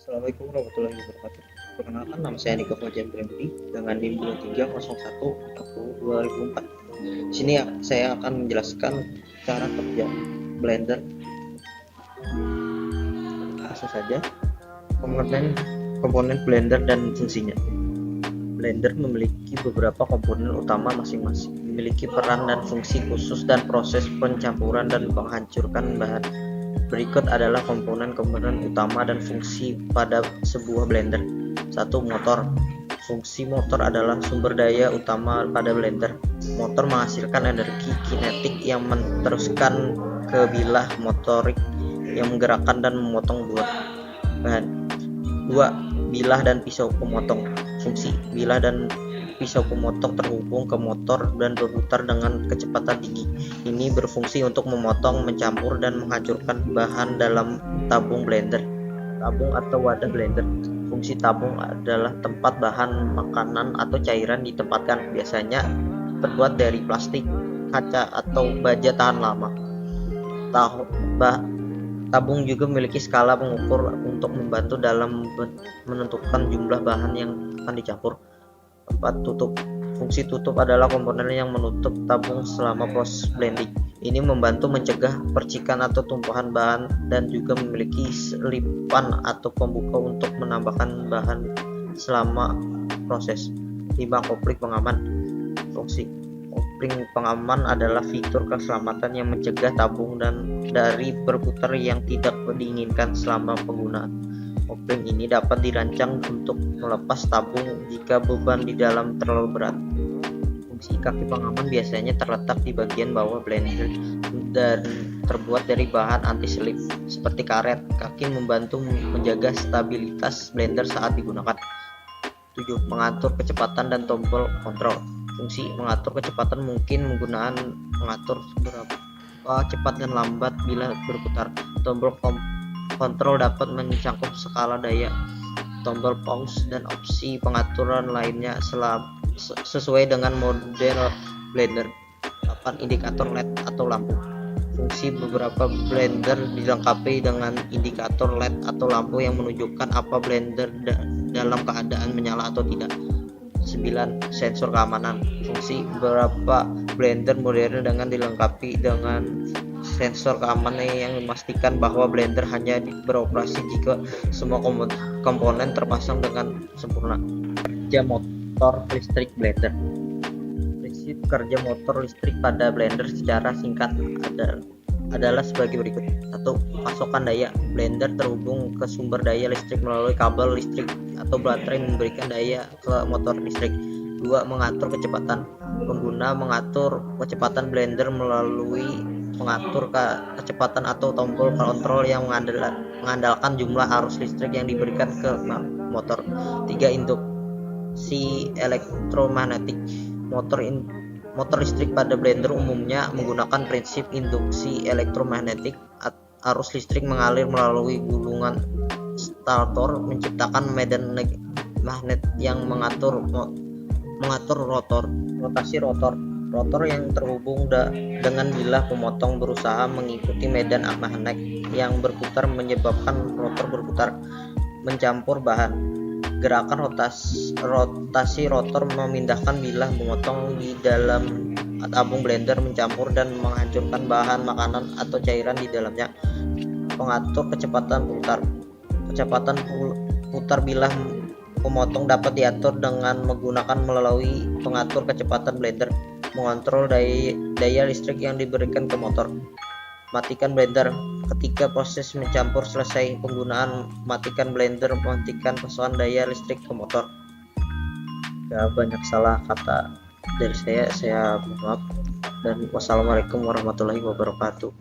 Assalamualaikum warahmatullahi wabarakatuh. Perkenalkan, nama saya Niko Fajar Bremdi dengan NIM 2301/2004. Di sini saya akan menjelaskan cara kerja Blender. Langsung saja, komponen Blender dan fungsinya. Blender memiliki beberapa komponen utama masing-masing, memiliki peran dan fungsi khusus dan proses pencampuran dan menghancurkan bahan. Berikut adalah komponen-komponen utama dan fungsi pada sebuah blender. 1. Motor. Fungsi motor adalah sumber daya utama pada blender. Motor menghasilkan energi kinetik yang meneruskan ke bilah motorik yang menggerakkan dan memotong buah bahan. 2. Bilah dan pisau pemotong. Fungsi bilah dan pisau pemotong terhubung ke motor dan berputar dengan kecepatan tinggi. Ini berfungsi untuk memotong, mencampur, dan menghancurkan bahan dalam tabung blender. Tabung atau wadah blender. Fungsi tabung adalah tempat bahan makanan atau cairan ditempatkan, biasanya terbuat dari plastik, kaca, atau baja tahan lama. Tabung juga memiliki skala pengukur untuk membantu dalam menentukan jumlah bahan yang akan dicampur. 4. Tutup. Fungsi tutup adalah komponen yang menutup tabung selama proses blending. Ini membantu mencegah percikan atau tumpahan bahan dan juga memiliki selipan atau pembuka untuk menambahkan bahan selama proses. 5. Kopling pengaman. Fungsi kopling pengaman adalah fitur keselamatan yang mencegah tabung dan dari berputar yang tidak diinginkan selama penggunaan. Kopling ini dapat dirancang untuk melepas tabung jika beban di dalam terlalu berat. Fungsi kaki pengaman biasanya terletak di bagian bawah blender dan terbuat dari bahan anti-slip seperti karet. Kaki membantu menjaga stabilitas blender saat digunakan. 7. Mengatur kecepatan dan tombol kontrol. Fungsi mengatur kecepatan mungkin menggunakan mengatur seberapa cepat dan lambat bila berputar. Tombol kontrol dapat mencangkup skala daya, tombol pause, dan opsi pengaturan lainnya sesuai dengan model blender. 8. Indikator LED atau lampu. Fungsi beberapa blender dilengkapi dengan indikator LED atau lampu yang menunjukkan apa blender dalam keadaan menyala atau tidak. 9. Sensor keamanan. Fungsi beberapa blender modern dengan dilengkapi dengan sensor keamanan yang memastikan bahwa blender hanya beroperasi jika semua komponen terpasang dengan sempurna. Kerja motor listrik blender. Prinsip kerja motor listrik pada blender secara singkat adalah sebagai berikut. 1. Pasokan daya. Blender terhubung ke sumber daya listrik melalui kabel listrik atau baterai memberikan daya ke motor listrik. 2. Mengatur kecepatan. Pengguna mengatur kecepatan blender melalui pengatur kecepatan atau tombol kontrol yang mengandalkan jumlah arus listrik yang diberikan ke motor. 3. Induksi elektromagnetik. Motor listrik pada blender umumnya menggunakan prinsip induksi elektromagnetik. Arus listrik mengalir melalui gulungan stator menciptakan medan magnet yang mengatur rotasi rotor. Rotor yang terhubung dengan bilah pemotong berusaha mengikuti medan magnet yang berputar menyebabkan rotor berputar, mencampur bahan. Gerakan rotasi rotor memindahkan bilah pemotong di dalam tabung blender, mencampur dan menghancurkan bahan makanan atau cairan di dalamnya. Pengatur kecepatan putar. Kecepatan putar bilah pemotong dapat diatur dengan menggunakan melalui pengatur kecepatan blender. Mengontrol daya listrik yang diberikan ke motor. Matikan blender. Ketika proses mencampur selesai penggunaan, matikan blender, matikan pasokan daya listrik ke motor. Ya, banyak salah kata dari saya mohon maaf, dan wassalamualaikum warahmatullahi wabarakatuh.